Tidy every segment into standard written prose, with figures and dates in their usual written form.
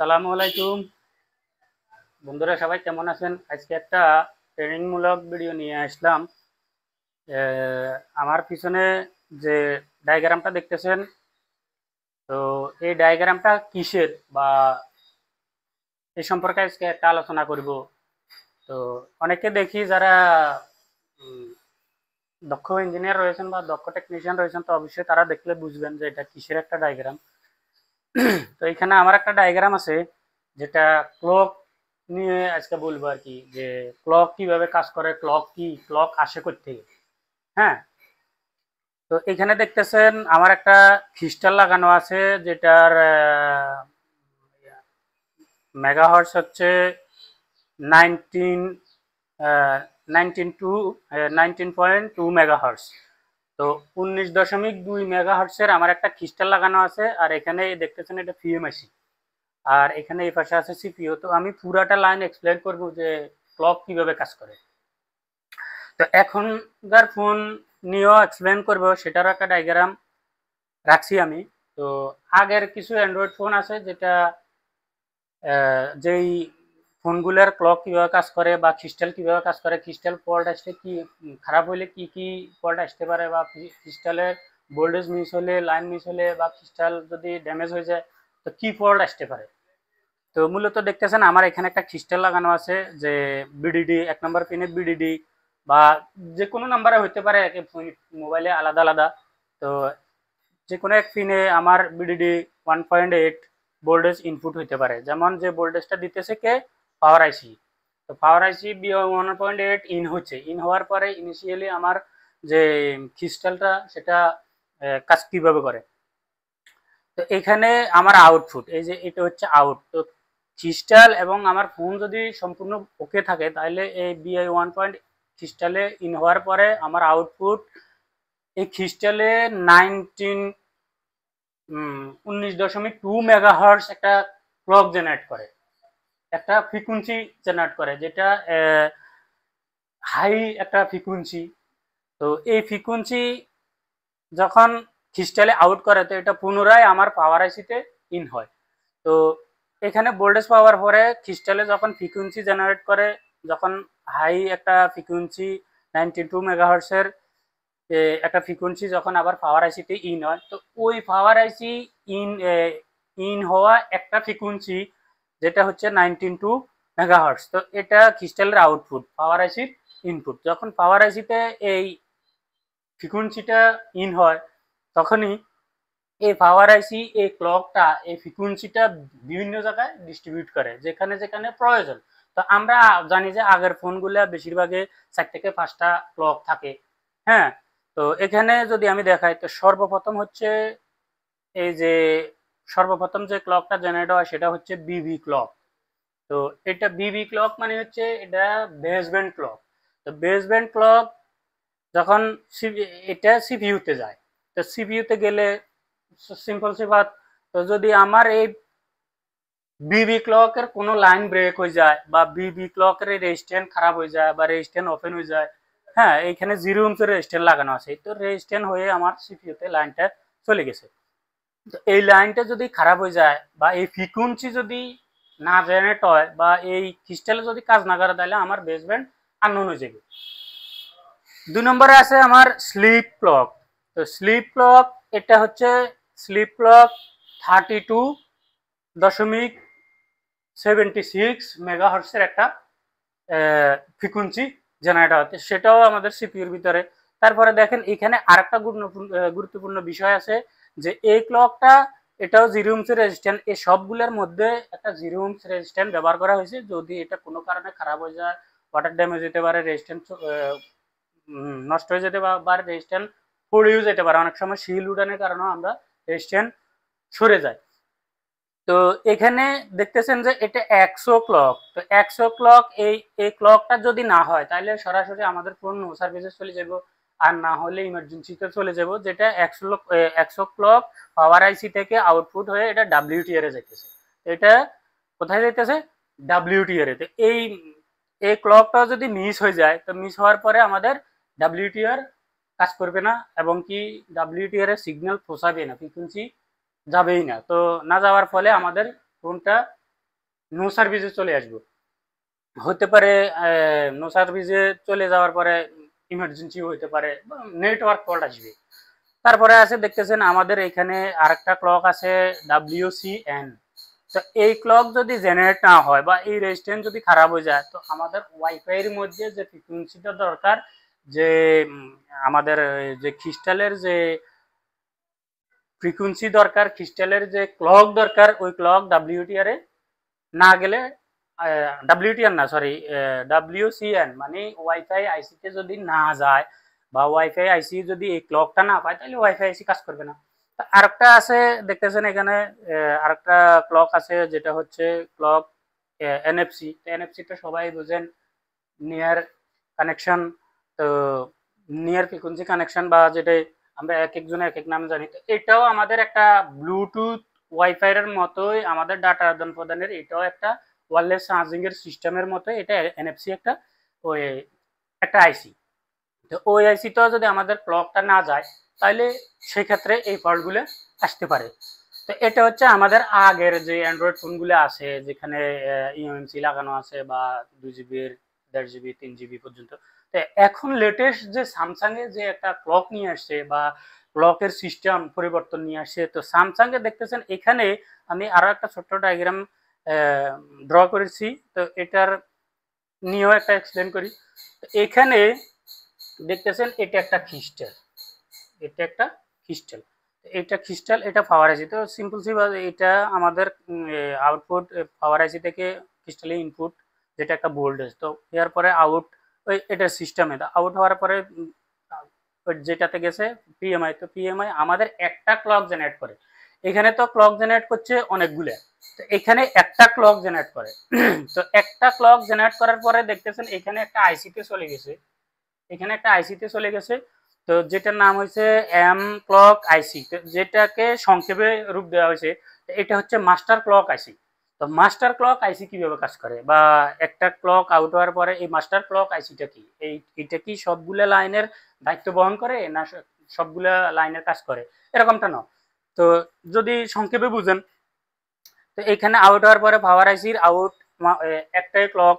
আসসালামু আলাইকুম বন্ধুরা, সবাই কেমন আছেন? আজকে একটা ট্রেনিংমূলক ভিডিও নিয়ে আসলাম। আমার পিছনে যে ডায়াগ্রামটা দেখতেছেন, তো এই ডায়াগ্রামটা কিসের বা এই সম্পর্কে আজকে একটা আলোচনা করব। তো অনেকে দেখি যারা উম, দক্ষ ইঞ্জিনিয়ার রয়েছেন বা দক্ষ টেকনিশিয়ান রয়েছেন, তো অবশ্যই তারা দেখলে বুঝবেন যে এটা কিসের একটা ডায়াগ্রাম। তো এখানে আমার একটা ডায়াগ্রাম আছে, যেটা ক্লক নিয়ে আজকে বলবো আর কি, যে ক্লক কিভাবে কাজ করে, ক্লক কি, ক্লক আসে কোত্থেকে। হ্যাঁ, তো এখানে দেখতেছেন আমার একটা ক্রিস্টাল লাগানো আছে, যেটার মেগাহার্টজ হচ্ছে 19 19.2 মেগাহার্টজ। তো 19.2 মেগাহার্টজের আমার একটা ক্রিস্টাল লাগানো আছে, আর এখানে দেখতেছেন এটা পিএমআইসি, আর এখানে এই পাশে আছে সিপিইউ। তো আমি পুরাটা লাইন এক্সপ্লেন করব যে ক্লক কিভাবে কাজ করে। তো এখনকার ফোন নিয়েও এক্সপ্লেন করব, সেটার একটা ডায়াগ্রাম রাখছি আমি। তো আগের কিছু অ্যান্ড্রয়েড ফোন আছে, যেটা যেই ফোনগুলোর ক্লক কিভাবে কাজ করে বা ক্রিস্টাল কিভাবে কাজ করে, ক্রিস্টাল ফল্ট আসলে কি, খারাপ হলে কি কি ফল্ট আসতে পারে, বা ক্রিস্টালের ভোল্টেজ মিস হলে, লাইন মিস হলে, বা ক্রিস্টাল যদি ড্যামেজ হয়ে যায় তো কি ফল্ট আসতে পারে। তো মূলত দেখতেছেন আমার এখানে একটা ক্রিস্টাল লাগানো আছে, যে বিডিডি 1 নম্বর পিনের বিডিডি, বা যে কোনো নাম্বারে হইতে পারে, এক মোবাইলে আলাদা আলাদা। তো যে কোনো এক পিনে আমার বিডিডি 1.8 ভোল্টেজ ইনপুট হইতে পারে। যেমন যে ভোল্টেজটা দিতেছে কে, পাওয়ার আইসি। তো পাওয়ার আইসি 1.8 ইন হচ্ছে, ইন হওয়ার পরে ইনিশিয়ালি আমার যে ক্রিস্টালটা সেটা কাজ কিভাবে করে। তো এখানে আমার আউটপুট, এই যে এটা হচ্ছে আউট। তো ক্রিস্টাল এবং আমার ফোন যদি সম্পূর্ণ ওকে থাকে, তাহলে এই BI 1 ক্রিস্টালে ইন হওয়ার পরে আমার আউটপুট এই ক্রিস্টালে 19.2 মেগাহার্টজ একটা ক্লক জেনারেট করে, একটা ফ্রিকুয়েন্সি জেনারেট করে, যেটা হাই একটা ফ্রিকুয়েন্সি। তো এই ফ্রিকুয়েন্সি যখন ক্রিস্টালে আউট করে, তো এটা পুনরায় আমার পাওয়ার আইসিতে ইন হয়। তো এখানে ভোল্টেজ পাওয়ার পরে ক্রিস্টালে যখন ফ্রিকুয়েন্সি জেনারেট করে, যখন হাই একটা ফ্রিকুয়েন্সি 92 মেগাহার্টসের একটা ফ্রিকুয়েন্সি যখন আবার পাওয়ার আইসিতে ইন হয়, তো ওই পাওয়ার আইসি ইন ইন হওয়া একটা ফ্রিকুয়েন্সি, যেটা হচ্ছে 19.2 মেগাহার্টস। তো এটা ক্রিস্টালের আউটপুট, পাওয়ার আইসির ইনপুট। যখন পাওয়ার আইসিতে এই ফ্রিকুয়েন্সিটা ইন হয়, তখনই এই পাওয়ার আইসি এই ক্লকটা এই ফ্রিকুয়েন্সিটা বিভিন্ন জায়গায় ডিস্ট্রিবিউট করে, যেখানে যেখানে প্রয়োজন। তো আমরা জানি যে আগের ফোনগুলা বেশিরভাগই 4 থেকে 5টা ক্লক থাকে। হ্যাঁ, তো এখানে যদি আমি দেখাই, তো সর্বপ্রথম হচ্ছে এই যে সর্বপ্রথম যে ক্লকটা জেনারেট হয় সেটা হচ্ছে বিবি ক্লক। তো এটা বিবি ক্লক মানে হচ্ছে এটা বেসব্যান্ড ক্লক। তো বেসব্যান্ড ক্লক যখন এটা সিপিইউতে যায়, তো সিপিইউতে গেলে সিম্পল সিফাত, তো যদি আমার এই বিবি ক্লকের কোনো লাইন ব্রেক হয়ে যায়, বা বিবি ক্লকের রেজিস্ট্যান্ট খারাপ হয়ে যায়, বা রেজিস্ট্যান্ট ওপেন হয়ে যায়। হ্যাঁ, এইখানে 0 ওহমের রেজিস্ট্যান্ট লাগানো আছে, তো রেজিস্ট্যান্ট হয়ে আমার সিপিইউতে লাইনটা চলে গেছে। তো এই লাইনটা যদি খারাপ হয়ে যায়, বা এই ফ্রিকুয়েন্সি যদি না জেনারেট হয়, বা এই ক্রিস্টালে যদি কাজ না করে, তাহলে আমার বেসব্যান্ড আননোন হয়ে যাবে। 2 নম্বরে আছে আমার স্লিপ ক্লক। তো স্লিপ ক্লক, এটা হচ্ছে স্লিপ ক্লক 32.76 মেগাহার্টসের একটা ফ্রিকুয়েন্সি জেনারেট হচ্ছে, সেটাও আমাদের সিপিইউর ভিতরে। তারপরে দেখেন এখানে আরেকটা গুরুত্বপূর্ণ বিষয় আছে, যে এই ক্লকটা এটাও 0 ওহমের রেজিস্ট্যান্ট। এই সবগুলোর মধ্যে একটা 0 ওহমের রেজিস্ট্যান্ট ব্যবহার করা হয়েছে, যদি এটা কোনো কারণে খারাপ হয়ে যায়, ওয়াটার ড্যামেজ হতে পারে, রেজিস্ট্যান্ট নষ্ট হয়ে যেতে পারে, রেজিস্ট্যান্ট পড়েও যেতে পারে। অনেক সময় শিল উঠানের কারণেও আমরা রেজিস্ট্যান্ট সরে যায়। তো এখানে দেখতেছেন যে এটা 100 ক্লক। তো 100 ক্লক, এই ক্লকটা যদি না হয়, তাহলে সরাসরি আমাদের ফোন নো সার্ভিসে চলে যাব, আর না হলে ইমার্জেন্সিতে চলে যাব। যেটা 100 ক্লক পাওয়ার আইসি থেকে আউটপুট হয়ে এটা ডাব্লিউটিআর এ যাইতেছে। এটা কোথায় যাইতেছে? ডাব্লিউটিআর এ। তো এই ক্লকটা যদি মিস হয়ে যায়, তো মিস হওয়ার পরে আমাদের ডাব্লিউটিআর কাজ করবে না, এবং কি ডাব্লিউটিআর এর সিগন্যাল পৌঁছাবে না, ফ্রিকুয়েন্সি যাবেই না। তো না যাওয়ার ফলে আমাদের ফোনটা নো সার্ভিসে চলে আসবো, হতে পারে নো সার্ভিসে চলে যাওয়ার পরে ইমার্জেন্সি হতে পারে, নেটওয়ার্ক ফল্ট আসবে। তারপরে আছে দেখতেছেন আমাদের এখানে আরেকটা ক্লক আছে WCN। তো এই ক্লক যদি জেনারেট না হয় বা এই রেজিস্ট্যান্স যদি খারাপ হয়ে যায়, তো আমাদের ওয়াইফাই এর মধ্যে যে ফ্রিকোয়েন্সিটা দরকার, যে আমাদের যে ক্রিস্টালের যে ফ্রিকোয়েন্সি দরকার, ক্রিস্টালের যে ক্লক দরকার, ওই ক্লক WTR এ না গেলে, WTR না, সরি, WCN মানে ওয়াইফাই আইসিতে যদি না যায় বা ওয়াইফাই আইসি যদি এই ক্লকটা না পায়, তাহলে ওয়াইফাই আইসি কাজ করবে না। আরেকটা আছে দেখতেছেন এখানে, আরেকটা ক্লক আছে যেটা হচ্ছে ক্লক NFC। NFC তো সবাই বুঝেন, নিয়ার কানেকশন। তো নিয়ার ফ্রিকোয়েন্সি কানেকশন, বা যেটা আমরা এক একজনে এক এক নামে জানি, তো এটাও আমাদের একটা ব্লুটুথ ওয়াইফাই এর মতোই, আমাদের ডাটা আদান প্রদানের এটাও একটা ওয়্যারলেস চার্জিং এর সিস্টেমের মতো, এটা NFC একটা ওই একটা আইসি। তো ওই আইসিটাও যদি আমাদের ক্লকটা না যায়, তাহলে সেক্ষেত্রে এই ফল্টগুলো আসতে পারে। তো এটা হচ্ছে আমাদের আগের যে অ্যান্ড্রয়েড ফোনগুলো আছে, যেখানে ইউএমসি লাগানো আছে, বা 2 GB, 1.5 GB, 3 GB পর্যন্ত। তো এখন লেটেস্ট যে স্যামসাং এর যে একটা ক্লক নিয়ে আসছে, বা ক্লকের সিস্টেম পরিবর্তন নিয়ে আসছে, তো স্যামসাং এ দেখতেছেন এখানে আমি আরো একটা ছোট্ট ডায়াগ্রাম ড্র করেছি। তো এটার নিয়েও একটা এক্সপ্লেন করি। এখানে দেখতেছেন এটা একটা ক্রিস্টাল, এটা একটা ক্রিস্টাল, এটা ক্রিস্টাল, এটা পাওয়ার আইসি। তো সিম্পল এটা আমাদের আউটপুট পাওয়ার আইসি থেকে ক্রিস্টালে ইনপুট, যেটা একটা ভোল্টেজ। তো এর পরে আউট, ওই এটা সিস্টেমে আউট হওয়ার পরে যেটাতে গেছে PMI। তো PMI আমাদের একটা ক্লক জেনারেট করে। এখানে তো ক্লক জেনারেট করছে অনেকগুলো, তো এখানে একটা ক্লক জেনারেট করে। তো একটা ক্লক জেনারেট করার পরে দেখতেছেন এখানে একটা আইসিতে চলে গেছে, এখানে একটা আইসিতে চলে গেছে। তো যেটার নাম হয়েছে এম ক্লক আইসি, যেটাকে সংক্ষেপে রূপ দেওয়া হয়েছে, এটা হচ্ছে মাস্টার ক্লক আইসি। তো মাস্টার ক্লক আইসি কিভাবে কাজ করে, বা একটা ক্লক আউট হওয়ার পরে এই মাস্টার ক্লক আইসিটা কি, এটা কি সবগুলা লাইনের দায়িত্ব বহন করে, না সবগুলা লাইনের কাজ করে, এরকমটা না। তো যদি সংক্ষেপে বুঝেন, তো এখানে আউট হওয়ার পরে পাওয়ার আইসির আউট একটাই ক্লক,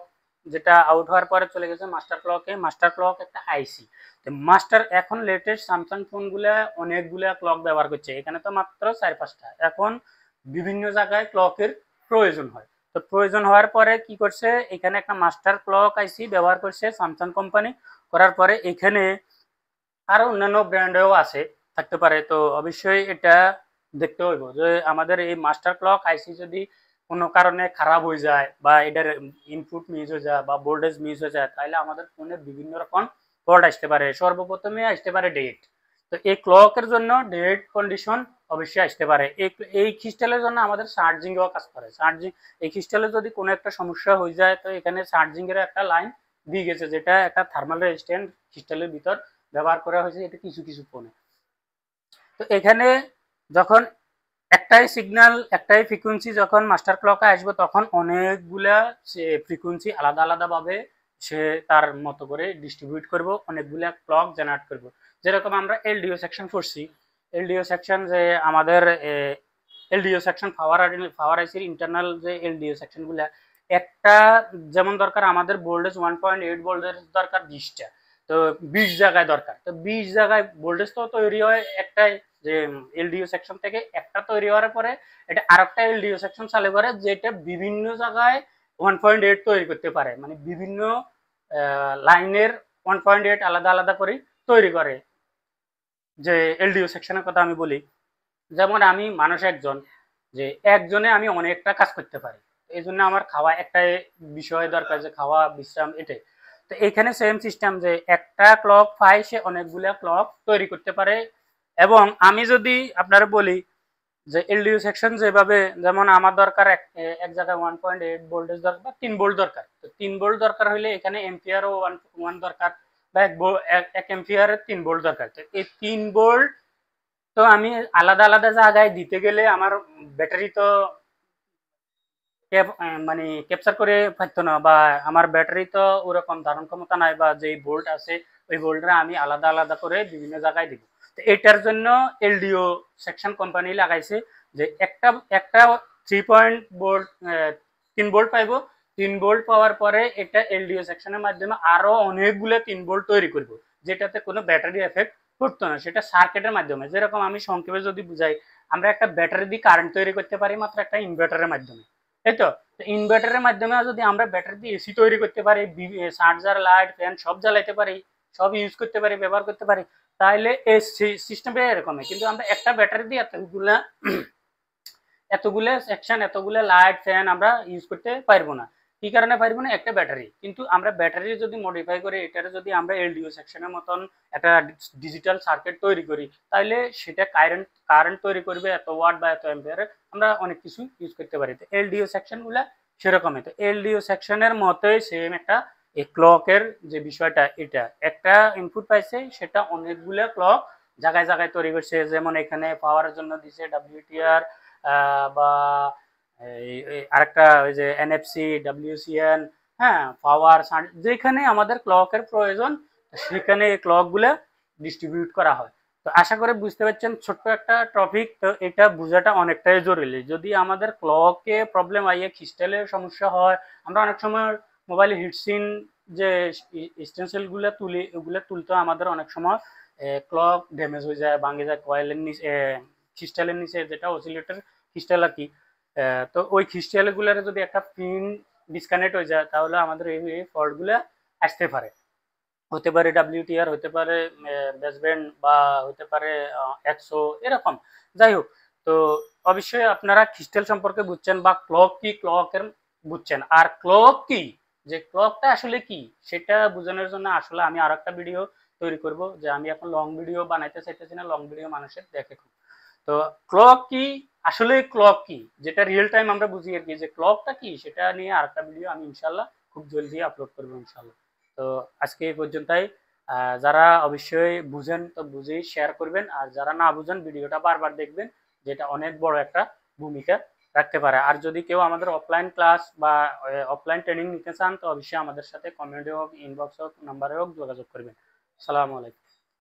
যেটা আউট হওয়ার পরে চলে গেছে মাস্টার ক্লকে। মাস্টার ক্লক একটা আইসি। তো মাস্টার, এখন লেটেস্ট স্যামসাং ফোনগুলা অনেকগুলা ক্লক ব্যবহার করছে, এখানে তো মাত্র 4-5টা। এখন বিভিন্ন জায়গায় ক্লকের প্রয়োজন হয়। তো প্রয়োজন হওয়ার পরে কি করছে, এখানে একটা মাস্টার ক্লক আইসি ব্যবহার করছে স্যামসাং কোম্পানি। করার পরে এখানে আরো অন্যান্য ব্র্যান্ডেও আছে, থাকতে পারে। তো অবশ্যই এটা দেখতে হইব যে আমাদের এই মাস্টার ক্লক আইসি যদি কোনো কারণে খারাপ হয়ে যায়, বা এটার ইনপুট মিস হয়ে যায়, বা ভোল্টেজ মিস হয়ে যায়, তাহলে আমাদের ফোনে বিভিন্ন রকম ফল্ট আসতে পারে। সর্বপ্রথমে আসতে পারে ডেট। তো এই ক্লকের জন্য ডেট কন্ডিশন অবশ্যই আসতে পারে। এই ক্রিস্টালের জন্য আমাদের চার্জিংও কাজ করে। চার্জিং, এই ক্রিস্টালে যদি কোনো একটা সমস্যা হয়ে যায়, তো এখানে চার্জিং এর একটা লাইন দিয়ে গেছে, যেটা একটা থার্মাল রেজিস্ট্যান্ট ক্রিস্টালের ভিতর ব্যবহার করা হয়েছে, এটা কিছু কিছু ফোনে। তো এখানে যখন একটাই সিগন্যাল, একটাই ফ্রিকোয়েন্সি যখন মাস্টার ক্লকে আসবে, তখন অনেকগুলা ফ্রিকোয়েন্সি আলাদা আলাদা ভাবে সে তার মতো করে ডিস্ট্রিবিউট করব, অনেকগুলা ক্লক জেনারেট করব। যেরকম আমরা এলডিও সেকশন করছি, এলডিও সেকশন যে আমাদের এলডিও সেকশন পাওয়ার আইসির ইন্টারনাল যে এলডিও সেকশনগুলা, একটা যেমন দরকার আমাদের ভোল্টেজ 1.8 ভোল্টেজ দরকার 20টা। তো 20 জায়গায় দরকার, তো 20 জায়গায় ভোল্টেজ তো তৈরি হয় একটাই, যে এলডিও সেকশন থেকে একটা তৈরি হওয়ার পরে এটা আরেকটা এলডিও সেকশন চালু করে, যেটা বিভিন্ন জায়গায় 1.8 তৈরি করতে পারে, মানে বিভিন্ন লাইনের 1.8 আলাদা আলাদা করে তৈরি করে। যে এলডিও সেকশনের কথা আমি বলি, যেমন আমি মানুষ একজন, যে একজনে আমি অনেকটা কাজ করতে পারি, এই জন্য আমার খাওয়া একটা বিষয় দরকার, যে খাওয়া বিশ্রাম এটাই। তো এখানে সেম সিস্টেম, যে একটা ক্লক পাই সে অনেকগুলা ক্লক তৈরি করতে পারে। এবং আমি যদি আপনারা বলি যে এলডিও সেকশন যেভাবে, যেমন আমার দরকার এক জায়গায় 1.8 ভোল্টেজ দরকার, বা 3 ভোল্ট দরকার। তো 3 ভোল্ট দরকার হলে এখানে এম্পিয়ারও 1 দরকার, বা 1 এম্পিয়ারের 3 ভোল্ট দরকার। তো এই 3 ভোল্ট তো আমি আলাদা আলাদা জায়গায় দিতে গেলে আমার ব্যাটারি তো মানে ক্যাপচার করে পারতো না, বা আমার ব্যাটারি তো ওরকম ধারণ ক্ষমতা নাই, বা যেই ভোল্ট আছে ওই ভোল্টটা আমি আলাদা আলাদা করে বিভিন্ন জায়গায় দিব। তো এটার জন্য এলডিও সেকশন কোম্পানি লাগাইছে, যে একটা একটা 3 পয়েন্ট ভোল্ট 3 ভোল্ট পাইবো। 3 ভোল্ট পাওয়ার পরে এটা এলডিও সেকশনের মাধ্যমে আরো অনেকগুলো 3 ভোল্ট তৈরি করব, যেটাতে কোনো ব্যাটারি এফেক্ট করতো না, সেটা সার্কিটের মাধ্যমে। যেরকম আমি সংক্ষেপে যদি বুঝাই, আমরা একটা ব্যাটারি দিয়ে কারেন্ট তৈরি করতে পারি মাত্র একটা ইনভার্টারের মাধ্যমে, তাই তো। ইনভার্টারের মাধ্যমে যদি আমরা ব্যাটারি দিয়ে এসি তৈরি করতে পারি, চার্জার, লাইট, ফ্যান সব জ্বালাইতে পারি, সব ইউজ করতে পারি, ব্যবহার করতে পারি, তাহলে এই সিস্টেমটা এরকম। কিন্তু আমরা একটা ব্যাটারি দিয়ে এতগুলো সেকশন, এতগুলো লাইট, ফ্যান আমরা ইউজ করতে পারবো না। কি কারণে পারবো না? একটা ব্যাটারি। কিন্তু আমরা ব্যাটারি যদি মডিফাই করে এটারে যদি আমরা এলডিও সেকশনের মতন একটা ডিজিটাল সার্কিট তৈরি করি, তাহলে সেটা কারেন্ট তৈরি করবে এত ওয়াট বা এত অ্যাম্পিয়ারে, আমরা অনেক কিছু ইউজ করতে পারি। তো এলডিও সেকশনগুলো সেরকমই। তো এলডিও সেকশনের মতোই সেম একটা এই ক্লকের যে বিষয়টা, এটা একটা ইনপুট পাইছে, সেটা অনেকগুলো ক্লক জায়গায় জায়গায় তৈরি করছে। যেমন এখানে পাওয়ারের জন্য দিছে ডাব্লিউটিআর, বা আরেকটা ওই যে এনএফসি, ডাব্লিউসিএন, হ্যাঁ, পাওয়ার, যেখানে আমাদের ক্লকের প্রয়োজন সেখানে এই ক্লকগুলো ডিস্ট্রিবিউট করা হয়। তো আশা করে বুঝতে পারছেন ছোট্ট একটা টপিক, তো এটা বোঝাটা অনেকটাই জরুরি। যদি আমাদের ক্লকে প্রবলেম আইয়ে, ক্রিস্টালের সমস্যা হয়, আমরা অনেক সময় মোবাইলে হিটসিন যে স্টেনসিল গুলো তুলি, ওগুলো তুলতে আমাদের অনেক সময় ক্লক ড্যামেজ হয়ে যায়, ভাঙে যায়, কয়েলের নিচে, ক্রিস্টালের নিচে যেটা অসিলেটর ক্রিস্টাল আর কি। তো ওই ক্রিস্টাল গুলার যদি একটা পিন ডিসকানেক্ট হয়ে যায়, তাহলে আমাদের এই ফল্ট গুলা আসতে পারে। হতে পারে ডাব্লিউটিআর, হতে পারে বেসব্যান্ড, বা হতে পারে একশো, এরকম। যাই হোক, তো অবশ্যই আপনারা ক্রিস্টাল সম্পর্কে বুঝছেন, বা ক্লক কি, ক্লকের বুঝছেন। আর ক্লক কি, যে ক্লকটা আসলে কি, সেটা বোঝানোর জন্য আসলে আমি আর একটা ভিডিও তৈরি করব। যে আমি এখন লং ভিডিও বানাইতে চাইতেছি না, লং ভিডিও মানুষের দেখে খুব। তো ক্লক কি, আসলে ক্লক কি, যেটা রিয়েল টাইম আমরা বুঝি আর কি, যে ক্লকটা কি, সেটা নিয়ে আরেকটা ভিডিও আমি ইনশাল্লাহ খুব জলদি আপলোড করবো ইনশাল্লাহ। তো আজকে এই পর্যন্তই। যারা অবশ্যই বুঝেন তো বুঝেই শেয়ার করবেন, আর যারা না বুঝেন ভিডিওটা বারবার দেখবেন, যেটা অনেক বড় একটা ভূমিকা রাখতে পারে। আর যদি কেউ আমাদের অফলাইন ক্লাস বা অফলাইন ট্রেনিং নিতে চান, তো অবশ্যই আমাদের সাথে কমেন্টে হোক, ইনবক্সে হোক, নাম্বারে হোক যোগাযোগ করবেন। আসসালামু আলাইকুম।